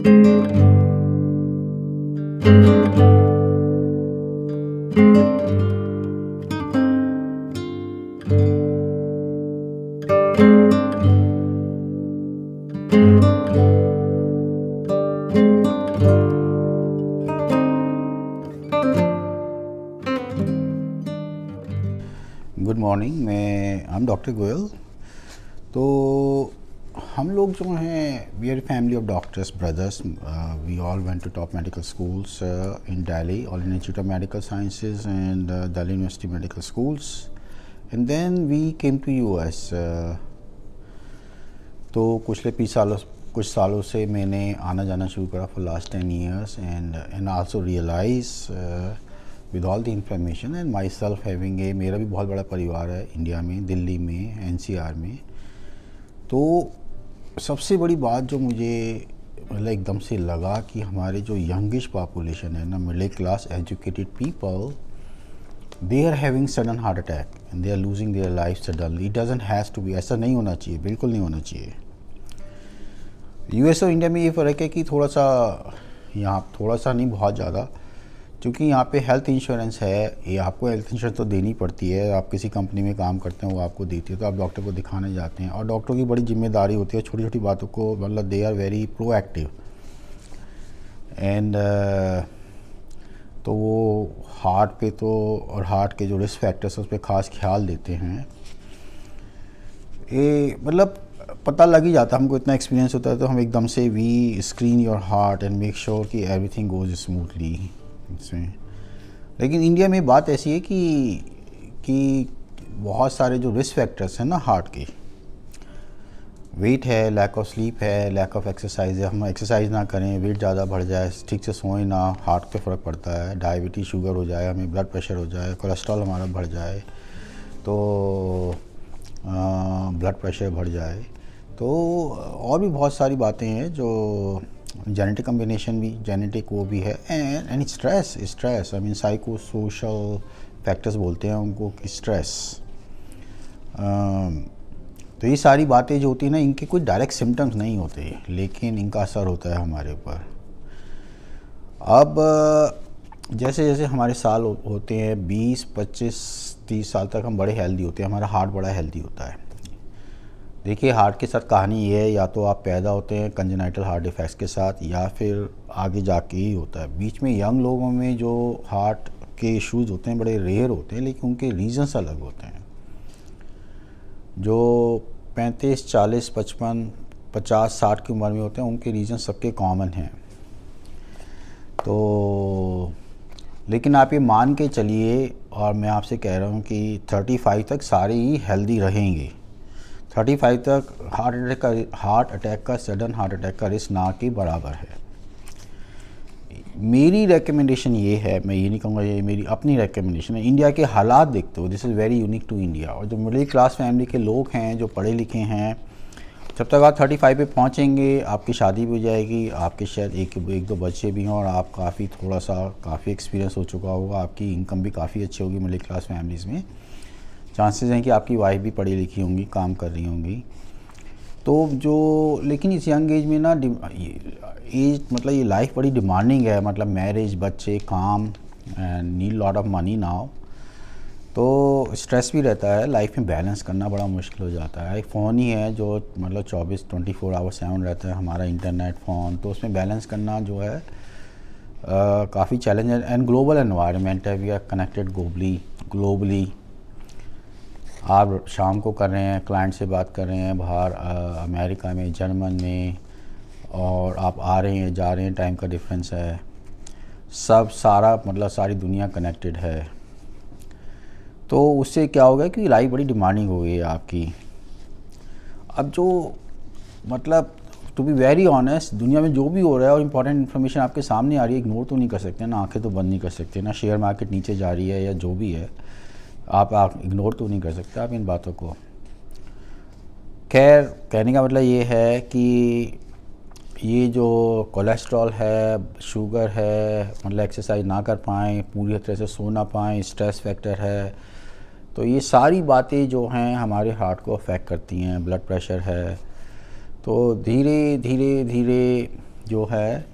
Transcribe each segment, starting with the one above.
Good morning, I'm doctor Goyal. तो हम लोग जो हैं, we are family of doctors brothers. We all went to top medical schools in Delhi, all Indian institute of medical sciences and Delhi university medical schools, and then we came to US. तो कुछ सालों से मैंने आना जाना शुरू करा for last 10 years, and also realize with all the information and myself having a, मेरा भी बहुत बड़ा परिवार है इंडिया में, दिल्ली में, एनसीआर में। तो सबसे बड़ी बात जो मुझे मतलब एकदम से लगा कि हमारे जो यंगिश पॉपुलेशन है ना, middle class educated people, they are having sudden heart attack and they are losing their life suddenly. It doesn't has to be, ऐसा नहीं होना चाहिए, बिल्कुल नहीं होना चाहिए। यूएस और इंडिया में ये फ़र्क है कि थोड़ा सा नहीं, बहुत ज़्यादा, क्योंकि यहाँ पे हेल्थ इंश्योरेंस है। ये आपको हेल्थ इंश्योरेंस तो देनी पड़ती है। आप किसी कंपनी में काम करते हैं, वो आपको देती है, तो आप डॉक्टर को दिखाने जाते हैं, और डॉक्टर की बड़ी जिम्मेदारी होती है छोटी छोटी बातों को, मतलब they are very proactive and तो वो हार्ट पे तो, और हार्ट के जो रिस्क फैक्टर्स उस पर ख़ास ख्याल देते हैं। ये मतलब पता लग ही जाता है, हमको इतना एक्सपीरियंस होता है, तो हम एकदम से we screen your heart and make sure कि एवरीथिंग गोज स्मूथली इसमें। लेकिन इंडिया में बात ऐसी है कि बहुत सारे जो रिस्क फैक्टर्स हैं ना हार्ट के, वेट है, लैक ऑफ स्लीप है, लैक ऑफ एक्सरसाइज है। हम एक्सरसाइज ना करें, वेट ज़्यादा बढ़ जाए, ठीक से सोएं ना, हार्ट पे फ़र्क पड़ता है। डायबिटीज़, शुगर हो जाए, हमें ब्लड प्रेशर हो जाए, कोलेस्ट्रॉल हमारा बढ़ जाए, तो ब्लड प्रेशर बढ़ जाए, तो और भी बहुत सारी बातें हैं जो जेनेटिक कम्बिनेशन भी, जेनेटिक वो भी है, and stress I mean psycho social factors बोलते हैं उनको, कि स्ट्रेस। तो ये सारी बातें जो होती हैं ना, इनके कोई डायरेक्ट सिम्टम्स नहीं होते, लेकिन इनका असर होता है हमारे ऊपर। अब जैसे जैसे हमारे साल होते हैं, 20, 25, 30 साल तक हम बड़े हेल्दी होते हैं, हमारा हार्ट बड़ा हेल्दी होता है। देखिए, हार्ट के साथ कहानी ये है, या तो आप पैदा होते हैं कंजेनाइटल हार्ट डिफेक्ट्स के साथ, या फिर आगे जाके ही होता है। बीच में यंग लोगों में जो हार्ट के इश्यूज़ होते हैं बड़े रेयर होते हैं, लेकिन उनके रीज़न्स अलग होते हैं। जो 35, 40, 55, 50, 60 की उम्र में होते हैं, उनके रीज़न सबके कॉमन हैं। तो लेकिन आप ये मान के चलिए, और मैं आपसे कह रहा हूँ कि 35 तक सारे ही हेल्दी रहेंगे। 35 तक हार्ट अटैक का सडन हार्ट अटैक का रिस्क ना के बराबर है। मेरी रेकमेंडेशन ये है, मैं ये नहीं कहूँगा, ये मेरी अपनी रेकमेंडेशन है। इंडिया के हालात देखते हो, this is very unique to India. और जो मिडिल क्लास फैमिली के लोग हैं, जो पढ़े लिखे हैं, जब तक आप 35 पे पहुँचेंगे, आपकी शादी भी हो जाएगी, आपके शायद एक दो बच्चे भी हैं, और आप काफ़ी एक्सपीरियंस हो चुका होगा, आपकी इनकम भी काफ़ी अच्छी होगी मिडिल क्लास फैमिलीज़ में। चांसेस हैं कि आपकी वाइफ भी पढ़ी लिखी होंगी, काम कर रही होंगी। तो जो, लेकिन इस यंग एज में ना, एज मतलब ये लाइफ बड़ी डिमांडिंग है, मतलब मैरिज, बच्चे, काम, and need lot of money now. तो स्ट्रेस भी रहता है, लाइफ में बैलेंस करना बड़ा मुश्किल हो जाता है। एक फ़ोन ही है जो मतलब 24 आवर्स 7 रहता है, हमारा इंटरनेट, फ़ोन, तो उसमें बैलेंस करना जो है काफ़ी चैलेंज है। एंड ग्लोबल एनवायरनमेंट है, वी आर कनेक्टेड ग्लोबली। आप शाम को कर रहे हैं, क्लाइंट से बात कर रहे हैं बाहर अमेरिका में, जर्मन में, और आप आ रहे हैं, जा रहे हैं, टाइम का डिफरेंस है, सारी दुनिया कनेक्टेड है। तो उससे क्या होगा कि लाइफ बड़ी डिमांडिंग हो गई है आपकी। अब जो मतलब टू बी वेरी ऑनेस्ट, दुनिया में जो भी हो रहा है और इम्पॉर्टेंट इन्फॉर्मेशन आपके सामने आ रही है, इग्नोर तो नहीं कर सकते ना, आंखें तो बंद नहीं कर सकते ना। शेयर मार्केट नीचे जा रही है या जो भी है, आप इग्नोर तो नहीं कर सकते आप इन बातों को। खैर, कहने का मतलब ये है कि ये जो कोलेस्ट्रॉल है, शुगर है, मतलब एक्सरसाइज ना कर पाएँ, पूरी तरह से सो ना पाएँ, स्ट्रेस फैक्टर है, तो ये सारी बातें जो हैं हमारे हार्ट को अफेक्ट करती हैं। ब्लड प्रेशर है, तो धीरे धीरे जो है,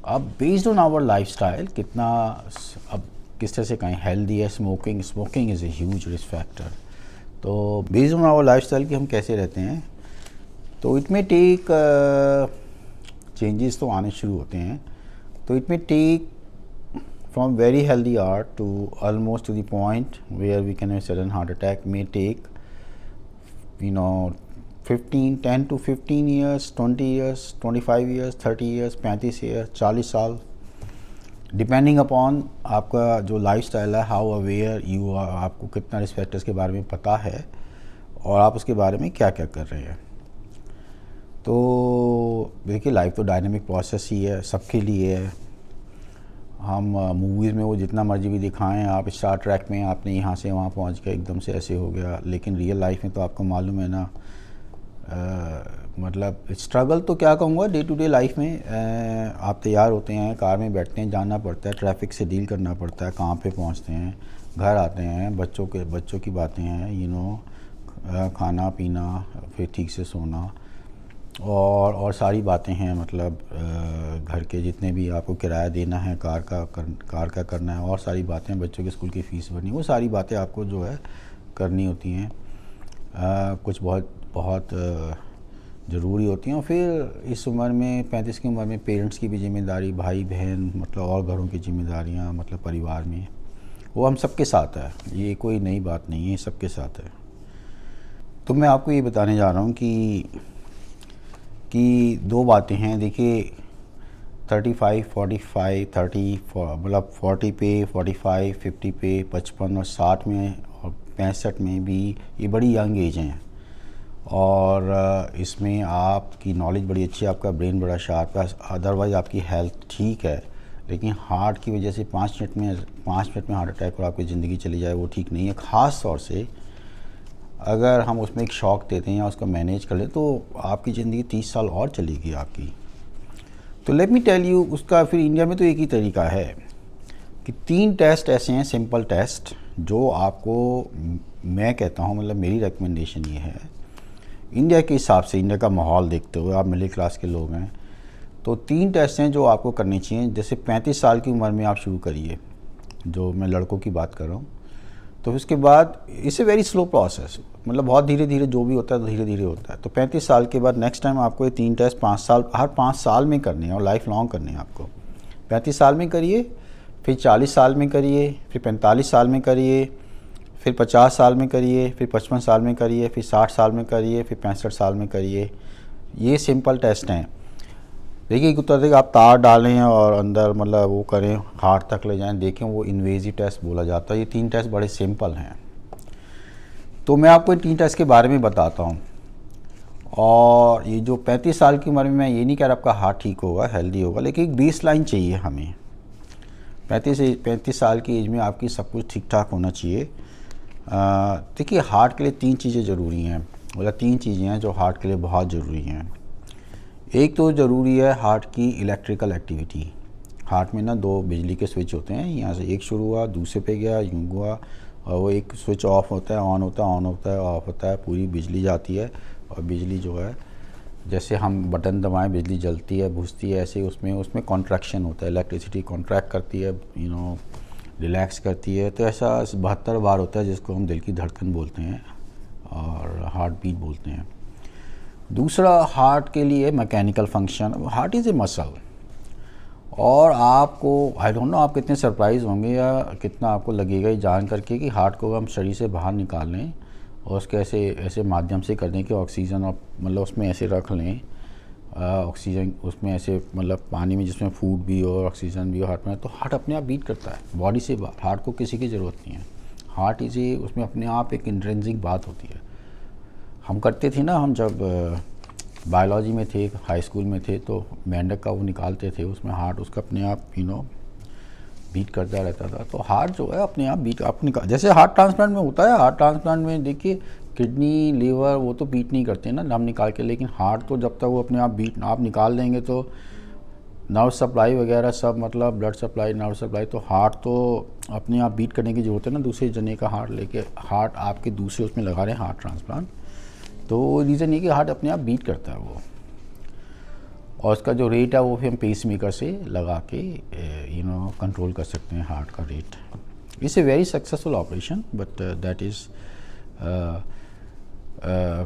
अब बेस्ड ऑन आवर लाइफस्टाइल कितना, अब किस तरह से कहें, हेल्दी है, smoking is a huge risk factor. तो बेस्ड ऑन आवर लाइफस्टाइल कि हम कैसे रहते हैं, तो इट में टेक चेंजेस तो आने शुरू होते हैं। तो इट में take from very healthy art to almost to the point where we can have sudden heart attack may take 10 to 15 years, 20 years, 25 years, 30 years, 35 years, 40 साल, डिपेंडिंग अपॉन आपका जो लाइफस्टाइल है, हाउ अवेयर यू आर, आपको कितना risk factors के बारे में पता है और आप उसके बारे में क्या क्या कर रहे हैं। तो देखिए, लाइफ तो डायनेमिक प्रोसेस ही है, सबके लिए है। हम मूवीज़ में वो जितना मर्जी भी दिखाएं, आप स्टार ट्रैक में आपने यहाँ से वहाँ पहुँच गया, एकदम से ऐसे हो गया, लेकिन रियल लाइफ में तो आपको मालूम है ना, मतलब स्ट्रगल तो क्या कहूँगा, डे टू डे लाइफ में आप तैयार होते हैं, कार में बैठते हैं, जाना पड़ता है, ट्रैफिक से डील करना पड़ता है, कहाँ पे पहुँचते हैं, घर आते हैं, बच्चों की बातें हैं, खाना पीना, फिर ठीक से सोना, और सारी बातें हैं, मतलब घर के जितने भी आपको किराया देना है, कार का करना है, और सारी बातें, बच्चों के स्कूल की फ़ीस भरनी, वो सारी बातें आपको जो है करनी होती हैं। कुछ बहुत ज़रूरी होती हैं। और फिर इस उम्र में, 35 की उम्र में, पेरेंट्स की भी ज़िम्मेदारी, भाई बहन, मतलब और घरों की ज़िम्मेदारियाँ, मतलब परिवार में, वो हम सबके साथ है, ये कोई नई बात नहीं है, सबके साथ है। तो मैं आपको ये बताने जा रहा हूँ कि दो बातें हैं। देखिए, 35, 45, 30, मतलब 40 पे, 45, 50 पे, 55 और 60 में और 65 में भी, ये बड़ी यंग एज हैं। और इसमें आपकी नॉलेज बड़ी अच्छी है, आपका ब्रेन बड़ा शार्प है, अदरवाइज़ आपकी हेल्थ ठीक है, लेकिन हार्ट की वजह से 5 मिनट में हार्ट अटैक और आपकी ज़िंदगी चली जाए, वो ठीक नहीं है। ख़ास तौर से अगर हम उसमें एक शॉक देते हैं या उसको मैनेज कर लें, तो आपकी ज़िंदगी 30 साल और चलेगी आपकी। तो लेट मी टेल यू, उसका फिर इंडिया में तो एक ही तरीका है कि 3 टेस्ट ऐसे हैं, सिंपल टेस्ट, जो आपको, मैं कहता हूँ, मतलब मेरी रिकमेंडेशन ये है, इंडिया के हिसाब से, इंडिया का माहौल देखते हुए, आप मिडिल क्लास के लोग हैं, तो 3 टेस्ट हैं जो आपको करने चाहिए। जैसे 35 साल की उम्र में आप शुरू करिए, जो मैं लड़कों की बात कर रहा हूँ। तो उसके बाद it's a very slow process, मतलब बहुत धीरे धीरे जो भी होता है, तो धीरे धीरे होता है। तो 35 साल के बाद नेक्स्ट टाइम आपको ये 3 टेस्ट हर 5 साल में करने हैं, और लाइफ लॉन्ग करने हैं आपको। 35 साल में करिए, फिर 40 साल में करिए, फिर 45 साल में करिए, फिर 50 साल में करिए, फिर 55 साल में करिए, फिर 60 साल में करिए, फिर 65 साल में करिए। ये सिंपल टेस्ट हैं। देखिए, एक उत्तर आप तार डालें और अंदर, मतलब वो करें, हार्ट तक ले जाएं, देखें, वो इन्वेजिव टेस्ट बोला जाता है। ये 3 टेस्ट बड़े सिंपल हैं। तो मैं आपको इन 3 टेस्ट के बारे में बताता हूँ। और ये जो 35 साल की उम्र में, मैं ये नहीं कह रहा आपका हार्ट ठीक होगा, हेल्दी होगा, लेकिन एक बेस लाइन चाहिए हमें। 35 साल की एज में आपकी सब कुछ ठीक ठाक होना चाहिए। देखिए, हार्ट के लिए 3 चीज़ें ज़रूरी हैं, मतलब 3 चीज़ें हैं जो हार्ट के लिए बहुत ज़रूरी हैं। एक तो ज़रूरी है हार्ट की इलेक्ट्रिकल एक्टिविटी। हार्ट में ना 2 बिजली के स्विच होते हैं, यहाँ से एक शुरू हुआ, दूसरे पे गया, यूँ हुआ, और वो एक स्विच ऑफ होता है, ऑन होता है, ऑन होता है, ऑफ होता है, पूरी बिजली जाती है। और बिजली जो है, जैसे हम बटन दबाएं बिजली जलती है, बुझती है, ऐसे उसमें कॉन्ट्रैक्शन होता है, इलेक्ट्रिसिटी कॉन्ट्रैक्ट करती है, रिलैक्स करती है। तो ऐसा 72 बार होता है, जिसको हम दिल की धड़कन बोलते हैं और हार्ट बीट बोलते हैं। दूसरा, हार्ट के लिए mechanical function, heart is a muscle. और आपको, आई डोंट नो, आप कितने सरप्राइज़ होंगे या कितना आपको लगेगा ये जान करके कि हार्ट को हम शरीर से बाहर निकाल लें और उसके ऐसे माध्यम से कर दें कि ऑक्सीजन, और मतलब उसमें ऐसे रख लें, ऑक्सीजन उसमें ऐसे, मतलब पानी में जिसमें फूड भी हो और ऑक्सीजन भी हो हार्ट में, तो हार्ट अपने आप बीट करता है बॉडी से बाहर। हार्ट को किसी की ज़रूरत नहीं है। हार्ट इज़ उसमें अपने आप एक इंट्रिंसिक बात होती है। हम करते थे ना, हम जब बायोलॉजी में थे, हाई स्कूल में थे, तो मेंढक का वो निकालते थे, उसमें हार्ट उसका अपने आप बीट करता रहता था। तो हार्ट जो है अपने आप बीट, आप निकाल, जैसे हार्ट ट्रांसप्लांट में होता है। हार्ट ट्रांसप्लांट में देखिए, किडनी, लीवर, वो तो बीट नहीं करते ना हम निकाल के, लेकिन हार्ट तो जब तक वो अपने आप बीट, आप निकाल देंगे तो नर्व सप्लाई वगैरह सब, मतलब ब्लड सप्लाई, नर्व सप्लाई, तो हार्ट तो अपने आप बीट करने की ज़रूरत है ना, दूसरे जने का हार्ट लेके, हार्ट आपके दूसरे उसमें लगा रहे हैं हार्ट ट्रांसप्लांट। तो रीज़न ये कि हार्ट अपने आप बीट करता है वो। और उसका जो रेट है वो फिर हम पेस मेकर से लगा के कंट्रोल कर सकते हैं हार्ट का rate. It's a very successful operation, but that is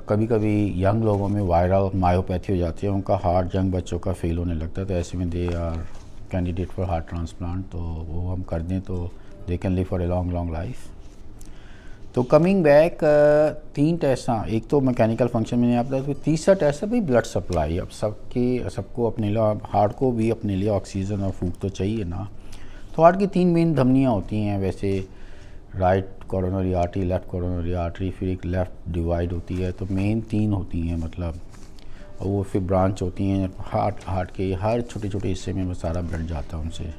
कभी कभी यंग लोगों में वायरल मायोपैथी हो जाती है, उनका हार्ट यंग बच्चों का फेल होने लगता है, तो ऐसे में they are candidate for heart transplant. तो वो हम कर दें तो they can live for a long long life. तो कमिंग बैक, 3 टेस्ट, हाँ एक तो मैकेनिकल फंक्शन में नहीं आता, तो तीसरा टेस्ट है भाई ब्लड सप्लाई। अब सबको अपने लिए, हार्ट को भी अपने लिए ऑक्सीजन और फूड तो चाहिए ना। तो हार्ट की 3 मेन धमनियाँ होती हैं वैसे, right coronary artery, left coronary artery, फिर एक लेफ़्ट डिवाइड होती है। तो मेन 3 होती हैं मतलब, और वो फिर ब्रांच होती हैं हार्ट के हर छोटे छोटे हिस्से में सारा ब्लड जाता है उनसे।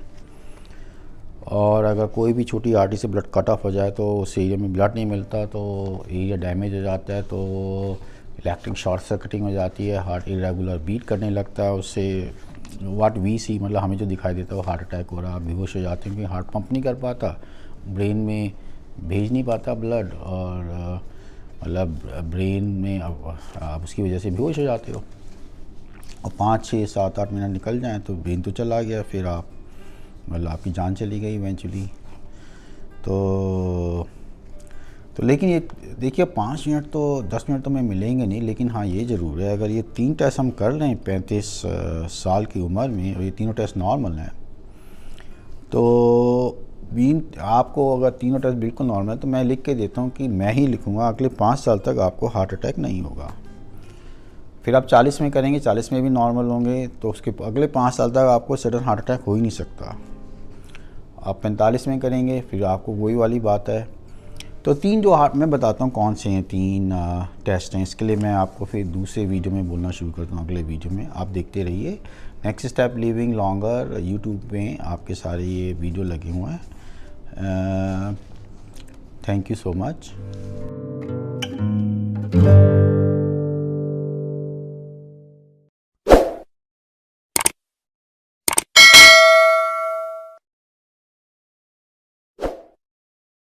और अगर कोई भी छोटी आर्टरी से ब्लड कट ऑफ हो जाए तो उस एरिया में ब्लड नहीं मिलता, तो एरिया डैमेज हो जाता है, तो इलेक्ट्रिक शॉर्ट सर्किटिंग हो जाती है, हार्ट इरेगुलर बीट करने लगता है। उससे व्हाट वी सी, मतलब हमें जो दिखाई देता है वो हार्ट अटैक हो रहा है, बेहोश हो जाते हैं क्योंकि हार्ट पंप नहीं कर पाता, ब्रेन में भेज नहीं पाता ब्लड, और मतलब ब्रेन में आप उसकी वजह से बेहोश हो जाते हो। और 5, 6, 7, 8 मिनट निकल जाएं तो ब्रेन तो चला गया, फिर आप मतलब आपकी जान चली गई इवेंचुअली। तो लेकिन ये देखिए 5 मिनट तो 10 मिनट तो मैं मिलेंगे नहीं, लेकिन हाँ ये ज़रूर है, अगर ये 3 टेस्ट हम कर लें 35 साल की उम्र में, और ये तीनों टेस्ट नॉर्मल हैं, तो आपको अगर तीनों टेस्ट बिल्कुल नॉर्मल है, तो मैं लिख के देता हूँ कि मैं ही लिखूँगा अगले 5 साल तक आपको हार्ट अटैक नहीं होगा। फिर आप 40 में करेंगे, 40 में भी नॉर्मल होंगे, तो उसके अगले 5 साल तक आपको सडन हार्ट अटैक हो ही नहीं सकता। आप 45 में करेंगे, फिर आपको वही वाली बात है। तो 3 जो हार्ट मैं बताता हूँ कौन से हैं 3 टेस्ट हैं, इसके लिए मैं आपको फिर दूसरे वीडियो में बोलना शुरू करता हूँ, अगले वीडियो में आप देखते रहिए। Next step living longer, YouTube में आपके सारे ये वीडियो लगे हुए हैं। Thank you so much.